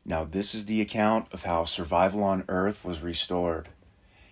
Now this is the account of how survival on Earth was restored,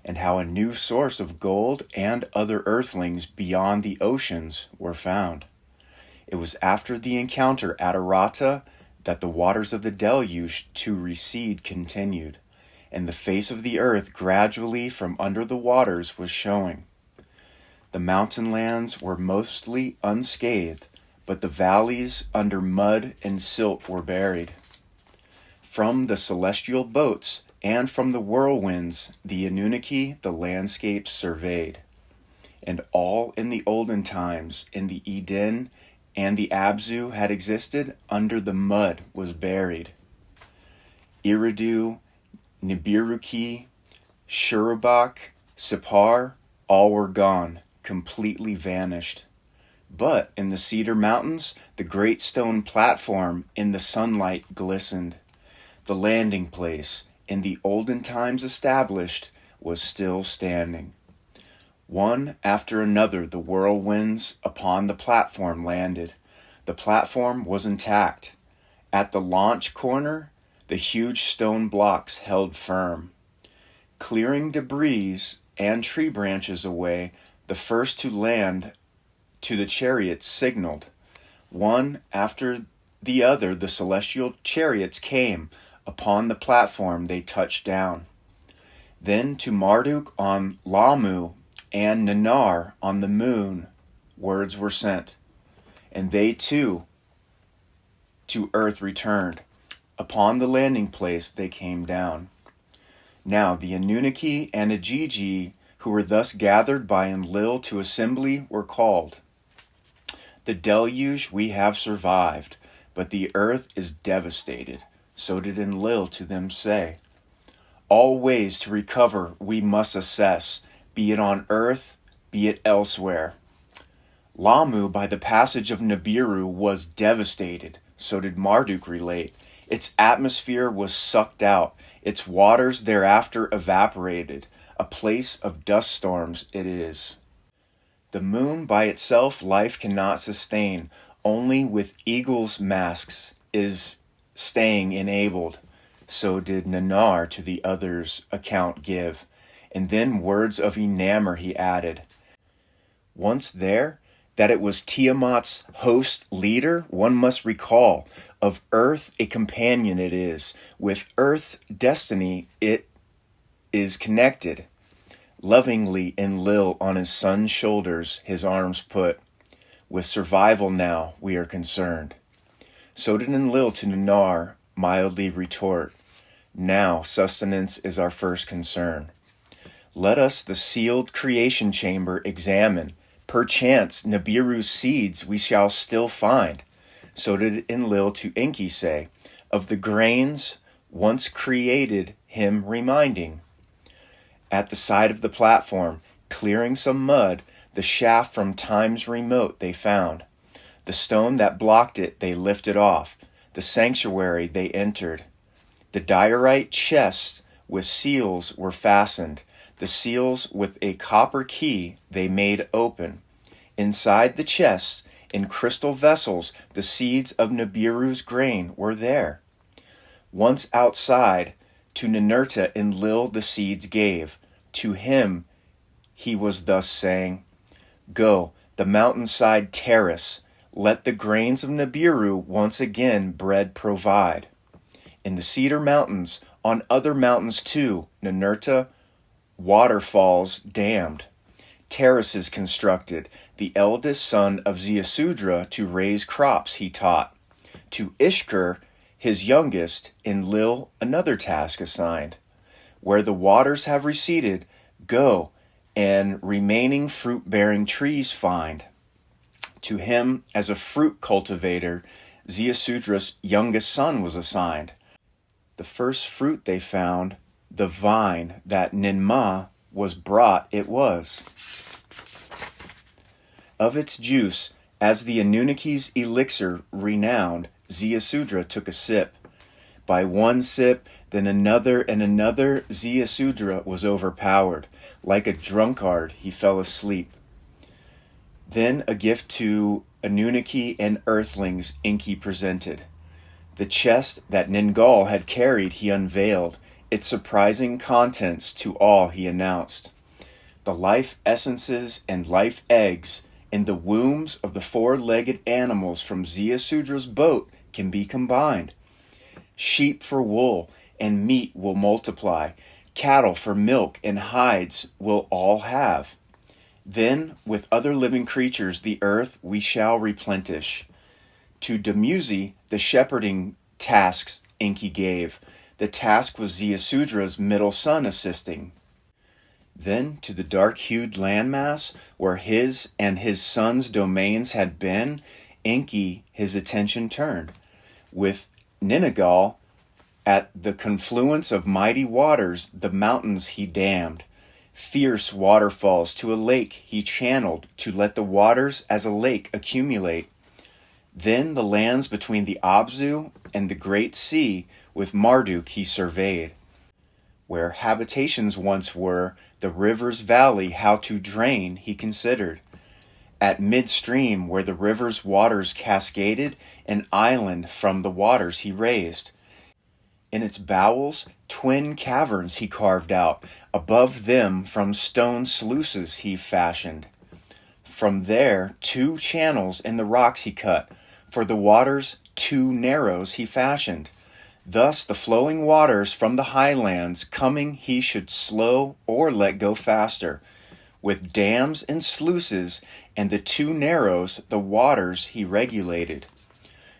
and how a new source of gold and other earthlings beyond the oceans were found. It was after the encounter at Arata that the waters of the deluge to recede continued, and the face of the earth gradually from under the waters was showing. The mountain lands were mostly unscathed, but the valleys under mud and silt were buried. From the celestial boats and from the whirlwinds, the Anunnaki the landscape surveyed. And all in the olden times, in the Eden and the Abzu had existed, under the mud was buried. Eridu, Nibiruki, Shurubak, Sipar, all were gone, completely vanished. But in the Cedar Mountains, the great stone platform in the sunlight glistened. The landing place, in the olden times established, was still standing. One after another the whirlwinds upon the platform landed. The platform was intact. At the launch corner, the huge stone blocks held firm. Clearing debris and tree branches away, the first to land to the chariots signaled. One after the other the celestial chariots came. Upon the platform they touched down. Then to Marduk on Lamu and Nanar on the moon words were sent, and they too to earth returned. Upon the landing place they came down. Now the Anunnaki and Ajiji, who were thus gathered by Enlil to assembly, were called. The deluge we have survived, but the earth is devastated. So did Enlil to them say. All ways to recover we must assess, be it on earth, be it elsewhere. Lamu, by the passage of Nibiru, was devastated. So did Marduk relate. Its atmosphere was sucked out, its waters thereafter evaporated. A place of dust storms it is. The moon by itself life cannot sustain. Only with eagles' masks is staying enabled. So did Nanar to the others account give. And then words of enamor he added. Once there, that it was Tiamat's host leader, one must recall. Of earth a companion it is. With earth's destiny it is connected. Lovingly Enlil on his son's shoulders his arms put. With survival now we are concerned. So did Enlil to Nanar mildly retort. Now sustenance is our first concern. Let us the sealed creation chamber examine. Perchance Nibiru's seeds we shall still find. So did Enlil to Enki say, of the grains once created him reminding. At the side of the platform, clearing some mud, the shaft from times remote they found. The stone that blocked it they lifted off. The sanctuary they entered. The diorite chests with seals were fastened. The seals with a copper key they made open. Inside the chests, in crystal vessels, the seeds of Nibiru's grain were there. Once outside, to Ninurta Enlil the seeds gave. To him he was thus saying, Go, the mountainside terrace, let the grains of Nibiru once again bread provide. In the Cedar Mountains, on other mountains too, Ninurta, waterfalls dammed. Terraces constructed, the eldest son of Ziusudra to raise crops he taught. To Ishkur, his youngest, Enlil another task assigned. Where the waters have receded, go, and remaining fruit-bearing trees find. To him, as a fruit cultivator, Ziusudra's youngest son was assigned. The first fruit they found, the vine that Ninmah was brought it was. Of its juice, as the Anunnaki's elixir renowned, Ziusudra took a sip. By one sip, then another and another, Ziusudra was overpowered. Like a drunkard, he fell asleep. Then a gift to Anunnaki and earthlings Enki presented. The chest that Ningal had carried he unveiled, its surprising contents to all he announced. The life essences and life eggs in the wombs of the four-legged animals from Ziusudra's boat can be combined. Sheep for wool and meat will multiply, cattle for milk and hides will all have. Then, with other living creatures, the earth we shall replenish. To Dumuzi, the shepherding tasks Enki gave. The task was Ziusudra's middle son assisting. Then, to the dark-hued landmass, where his and his son's domains had been, Enki his attention turned. With Ninagal, at the confluence of mighty waters, the mountains he dammed. Fierce waterfalls to a lake he channeled to let the waters as a lake accumulate. Then the lands between the Abzu and the Great Sea with Marduk he surveyed. Where habitations once were, the river's valley how to drain he considered. At midstream where the river's waters cascaded, an island from the waters he raised. In its bowels, twin caverns he carved out. Above them from stone sluices he fashioned. From there, 2 channels in the rocks he cut. For the waters, 2 narrows he fashioned. Thus the flowing waters from the highlands coming he should slow or let go faster. With dams and sluices and the 2 narrows, the waters he regulated.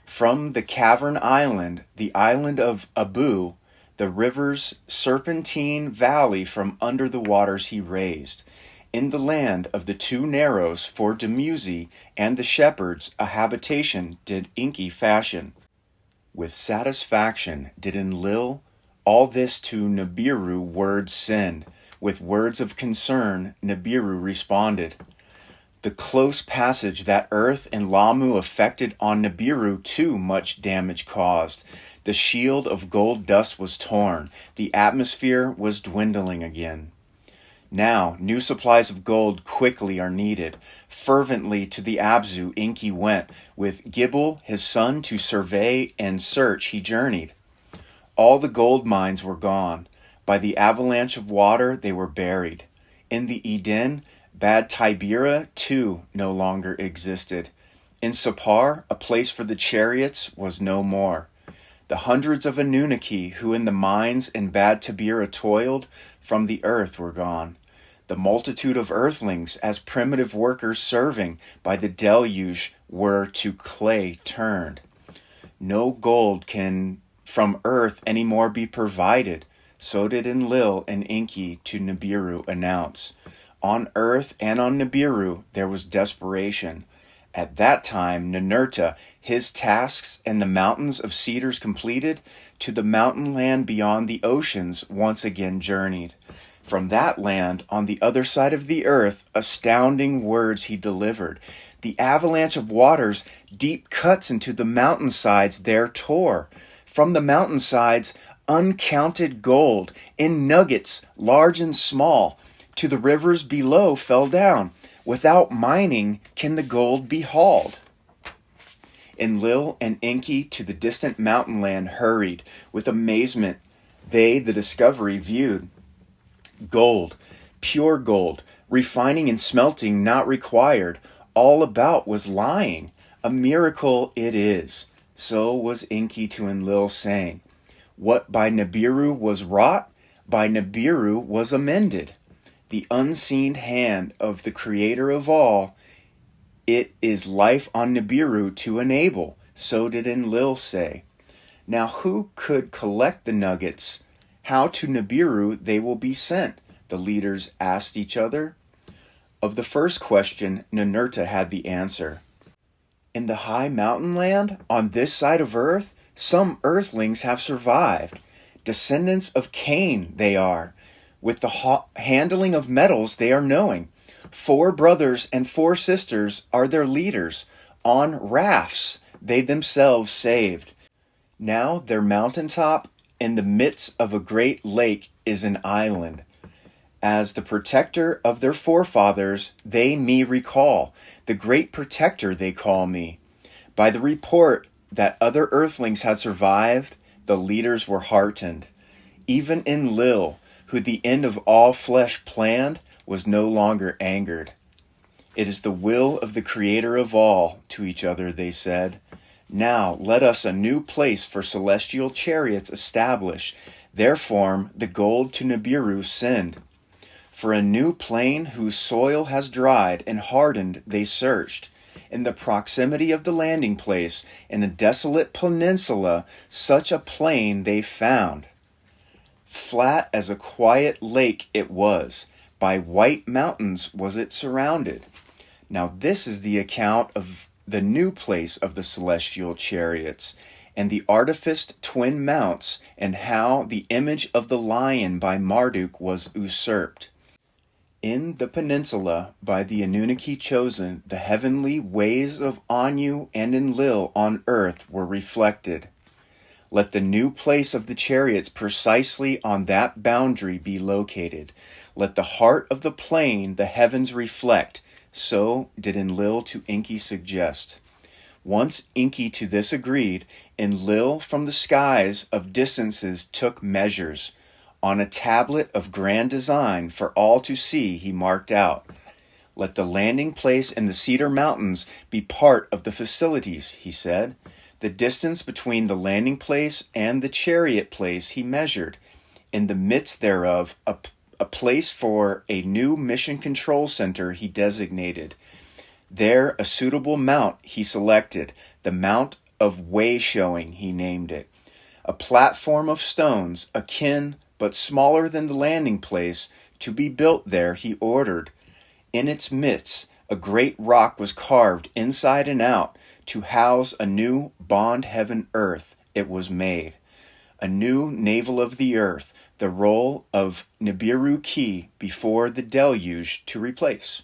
From the cavern island, the island of Abu, the river's serpentine valley from under the waters he raised. In the land of the 2 narrows for Dumuzi and the shepherds, a habitation did Enki fashion. With satisfaction did Enlil all this to Nibiru words send. With words of concern, Nibiru responded. The close passage that earth and Lamu effected on Nibiru too much damage caused. The shield of gold dust was torn. The atmosphere was dwindling again. Now, new supplies of gold quickly are needed. Fervently to the Abzu Enki went. With Gibel, his son, to survey and search he journeyed. All the gold mines were gone. By the avalanche of water they were buried. In the Eden, Bad Tibera, too, no longer existed. In Sapar, a place for the chariots was no more. The hundreds of Anunnaki who in the mines in Bad Tibera toiled from the earth were gone. The multitude of earthlings, as primitive workers serving by the deluge, were to clay turned. No gold can from earth any more be provided. So did Enlil and Enki to Nibiru announce. On earth and on Nibiru there was desperation. At that time Ninurta, his tasks and the mountains of cedars completed, to the mountain land beyond the oceans once again journeyed. From that land, on the other side of the earth, astounding words he delivered. The avalanche of waters, deep cuts into the mountainsides there tore. From the mountainsides, uncounted gold, in nuggets, large and small, to the rivers below fell down. Without mining can the gold be hauled. Enlil and Enki to the distant mountain land hurried. With amazement they the discovery viewed. Gold, pure gold, refining and smelting not required. All about was lying. A miracle it is. So was Enki to Enlil saying, what by Nibiru was wrought, by Nibiru was amended. The unseen hand of the creator of all, it is life on Nibiru to enable. So did Enlil say. Now who could collect the nuggets? How to Nibiru they will be sent? The leaders asked each other. Of the first question, Ninurta had the answer. In the high mountain land, on this side of earth, some earthlings have survived. Descendants of Cain they are. With the handling of metals they are knowing. 4 brothers and 4 sisters are their leaders. On rafts they themselves saved. Now their mountaintop in the midst of a great lake is an island. As the protector of their forefathers they me recall. The great protector they call me. By the report that other earthlings had survived, the leaders were heartened. Even Enlil, who the end of all flesh planned, was no longer angered. It is the will of the Creator of all, to each other they said. Now let us a new place for celestial chariots establish, their form the gold to Nibirus send. For a new plain whose soil has dried and hardened they searched. In the proximity of the landing place, in a desolate peninsula, such a plain they found. Flat as a quiet lake it was, by white mountains was it surrounded. Now this is the account of the new place of the celestial chariots, and the artificed twin mounts, and how the image of the lion by Marduk was usurped. In the peninsula, by the Anunnaki chosen, the heavenly ways of Anu and Enlil on earth were reflected. Let the new place of the chariots precisely on that boundary be located. Let the heart of the plain the heavens reflect. So did Enlil to Enki suggest. Once Enki to this agreed, Enlil from the skies of distances took measures. On a tablet of grand design for all to see he marked out. Let the landing place in the Cedar Mountains be part of the facilities, he said. The distance between the landing place and the chariot place he measured. In the midst thereof, a place for a new mission control center he designated. There a suitable mount he selected, the Mount of Way Showing he named it. A platform of stones, akin but smaller than the landing place, to be built there he ordered. In its midst a great rock was carved inside and out, to house a new bond heaven earth it was made. A new navel of the earth, the role of Nibiru key before the deluge to replace.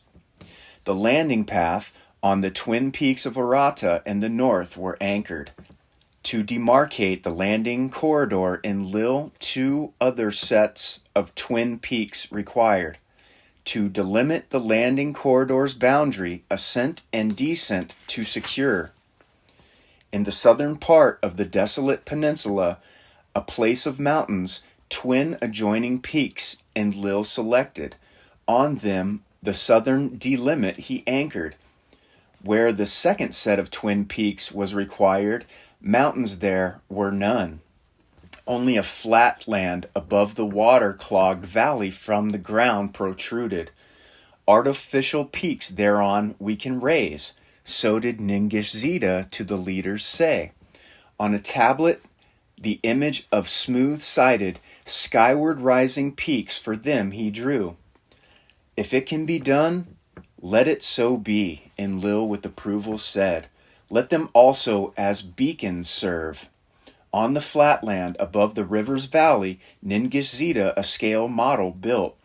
The landing path on the twin peaks of Arata in the north were anchored. To demarcate the landing corridor in Lil, 2 other sets of twin peaks required. To delimit the landing corridor's boundary, ascent and descent to secure. In the southern part of the desolate peninsula, a place of mountains, twin adjoining peaks Enlil selected. On them the southern delimit he anchored. Where the second set of twin peaks was required, mountains there were none. Only a flat land above the water-clogged valley from the ground protruded. Artificial peaks thereon we can raise, so did Ningishzida to the leaders say. On a tablet the image of smooth-sided, skyward rising peaks for them he drew. If it can be done, let it so be, Enlil with approval said. Let them also as beacons serve. On the flatland above the river's valley, Ningishzida a scale model built.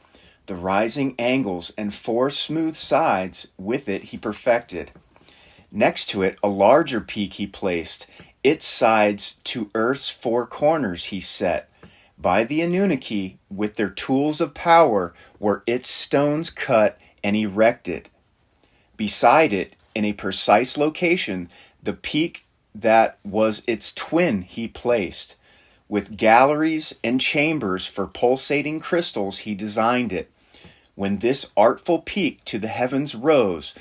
The rising angles and 4 smooth sides with it he perfected. Next to it a larger peak he placed. Its sides to earth's 4 corners he set. By the Anunnaki, with their tools of power, were its stones cut and erected. Beside it, in a precise location, the peak that was its twin he placed. With galleries and chambers for pulsating crystals he designed it. When this artful peak to the heavens rose,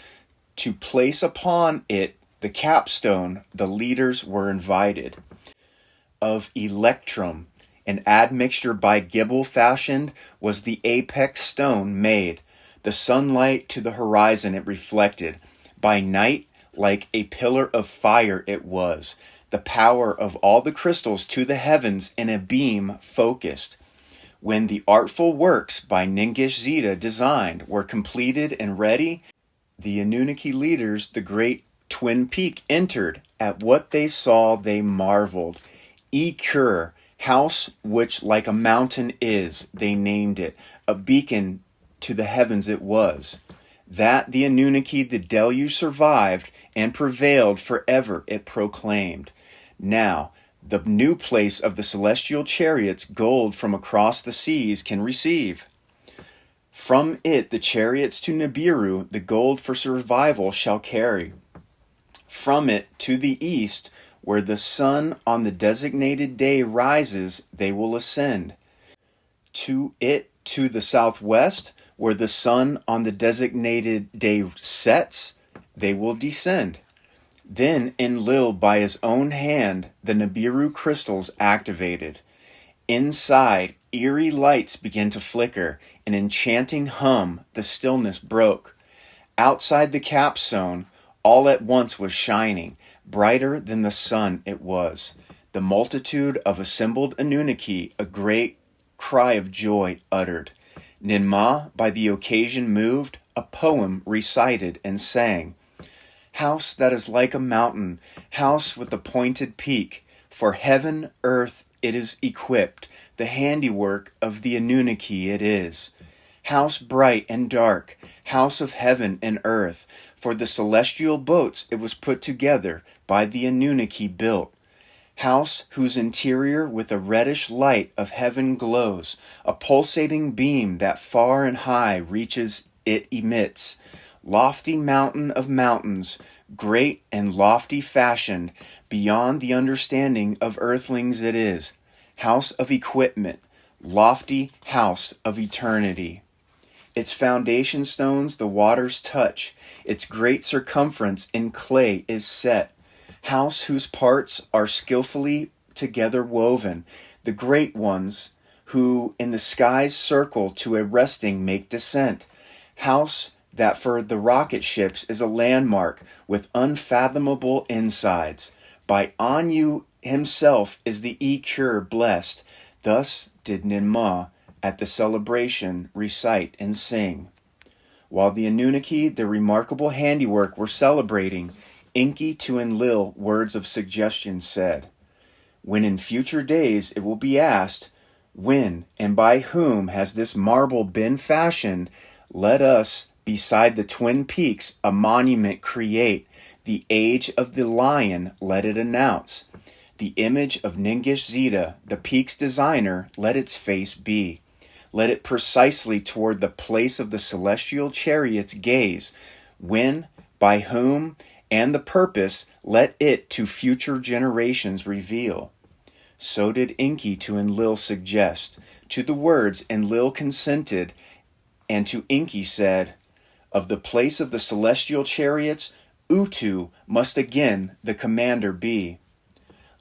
to place upon it the capstone, the leaders were invited. Of electrum, an admixture by Gibbel fashioned, was the apex stone made. The sunlight to the horizon it reflected. By night, like a pillar of fire it was. The power of all the crystals to the heavens in a beam focused. When the artful works by Ningishzida designed were completed and ready, the Anunnaki leaders the great twin peak entered. At what they saw they marveled. E-Kur, house which like a mountain is, they named it. A beacon to the heavens it was. That the Anunnaki the deluge survived and prevailed forever it proclaimed. Now, the new place of the celestial chariots gold from across the seas can receive. From it the chariots to Nibiru the gold for survival shall carry. From it to the east Where the sun on the designated day rises, they will ascend. To the southwest, where the sun on the designated day sets, they will descend. Then Enlil by his own hand the Nibiru crystals activated. Inside, eerie lights began to flicker, an enchanting hum, the stillness broke. Outside the capstone, all at once was shining, brighter than the sun it was. The multitude of assembled Anunnaki a great cry of joy uttered. Ninmah, by the occasion moved, a poem recited and sang. House that is like a mountain, house with a pointed peak, for heaven, earth, it is equipped, the handiwork of the Anunnaki it is. House bright and dark, house of heaven and earth, for the celestial boats it was put together, by the Anunnaki built. House whose interior with a reddish light of heaven glows, a pulsating beam that far and high reaches it emits. Lofty mountain of mountains, great and lofty fashioned, beyond the understanding of earthlings it is. House of equipment, lofty house of eternity. Its foundation stones the waters touch, its great circumference in clay is set. House whose parts are skillfully together woven, the great ones who in the sky's circle to a resting make descent. House that for the rocket ships is a landmark with unfathomable insides. By Anu himself is the E-Cure blessed. Thus did Ninmah at the celebration recite and sing. While the Anunnaki their remarkable handiwork were celebrating, Enki to Enlil words of suggestion said. When in future days it will be asked, when and by whom has this marble been fashioned, let us, beside the twin peaks, a monument create. The age of the lion let it announce. The image of Ningish Zeta, the peak's designer, let its face be. Let it precisely toward the place of the celestial chariots gaze. When, by whom, and the purpose, let it to future generations reveal. So did Enki to Enlil suggest. To the words Enlil consented, and to Enki said, of the place of the celestial chariots, Utu must again the commander be.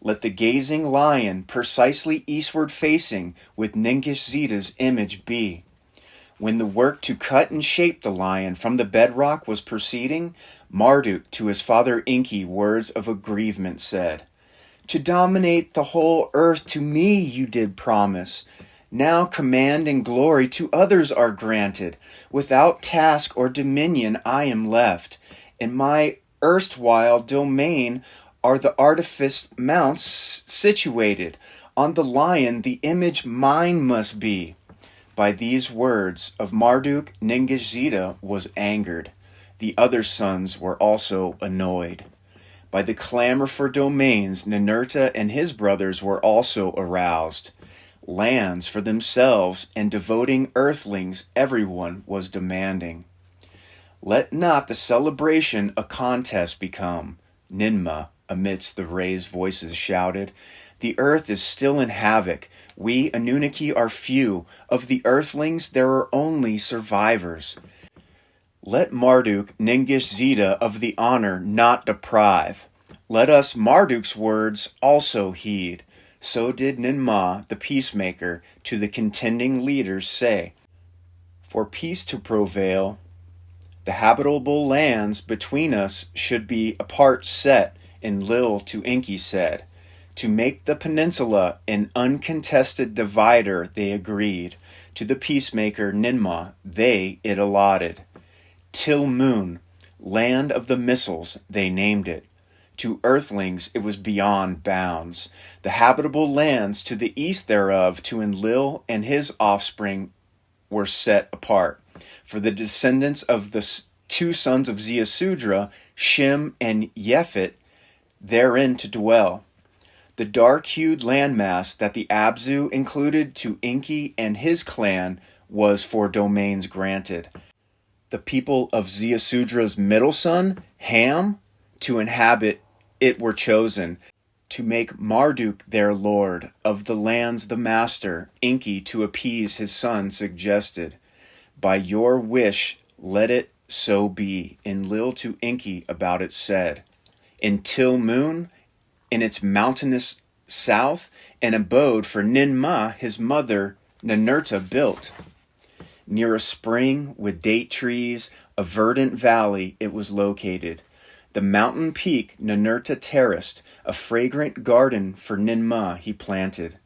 Let the gazing lion precisely eastward facing with Ningish Zeta's image be. When the work to cut and shape the lion from the bedrock was proceeding, Marduk to his father Enki words of aggrievement said, to dominate the whole earth to me you did promise. Now command and glory to others are granted. Without task or dominion I am left. In my erstwhile domain are the artifice mounts situated. On the lion the image mine must be. By these words of Marduk, Ningish Zeta was angered. The other sons were also annoyed. By the clamor for domains, Ninurta and his brothers were also aroused. Lands for themselves and devoting earthlings everyone was demanding. Let not the celebration a contest become. Ninmah, amidst the raised voices, shouted. The earth is still in havoc. We Anunnaki are few. Of the earthlings there are only survivors. Let Marduk, Ningish Zeta, of the honor not deprive. Let us Marduk's words also heed. So did Ninmah, the peacemaker, to the contending leaders say, for peace to prevail, the habitable lands between us should be apart set, Enlil to Enki said. To make the peninsula an uncontested divider they agreed. To the peacemaker Ninmah they it allotted. Till Moon, land of the missiles, they named it. To earthlings it was beyond bounds. The habitable lands to the east thereof to Enlil and his offspring were set apart. For the descendants of the two sons of Ziusudra, Shem and Yefet, therein to dwell. The dark-hued landmass that the Abzu included to Enki and his clan was for domains granted. The people of Ziusudra's middle son, Ham, to inhabit it were chosen. to make Marduk their lord, of the lands the master, Enki to appease his son suggested. By your wish let it so be, Enlil to Enki about it said. Until moon, in its mountainous south, an abode for Ninmah his mother Ninurta built. Near a spring with date trees, a verdant valley it was located. The mountain peak Ninurta terraced, a fragrant garden for Ninmah he planted.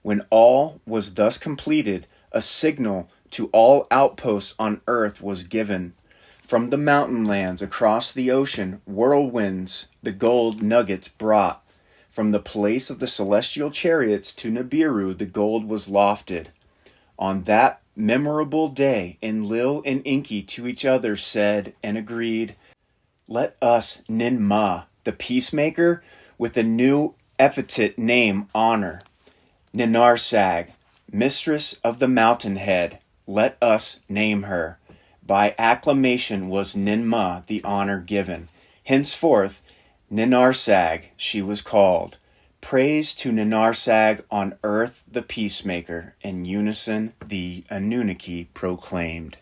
When all was thus completed, a signal to all outposts on earth was given. From the mountain lands across the ocean, whirlwinds the gold nuggets brought. From the place of the celestial chariots to Nibiru the gold was lofted. On that memorable day, Enlil and Enki to each other said and agreed, let us Ninmah, the peacemaker, with a new epithet name honor. Ninarsag, mistress of the mountainhead, let us name her. By acclamation was Ninmah the honor given. Henceforth, Ninarsag she was called. Praise to Ninarsag on earth the peacemaker, in unison the Anunnaki proclaimed.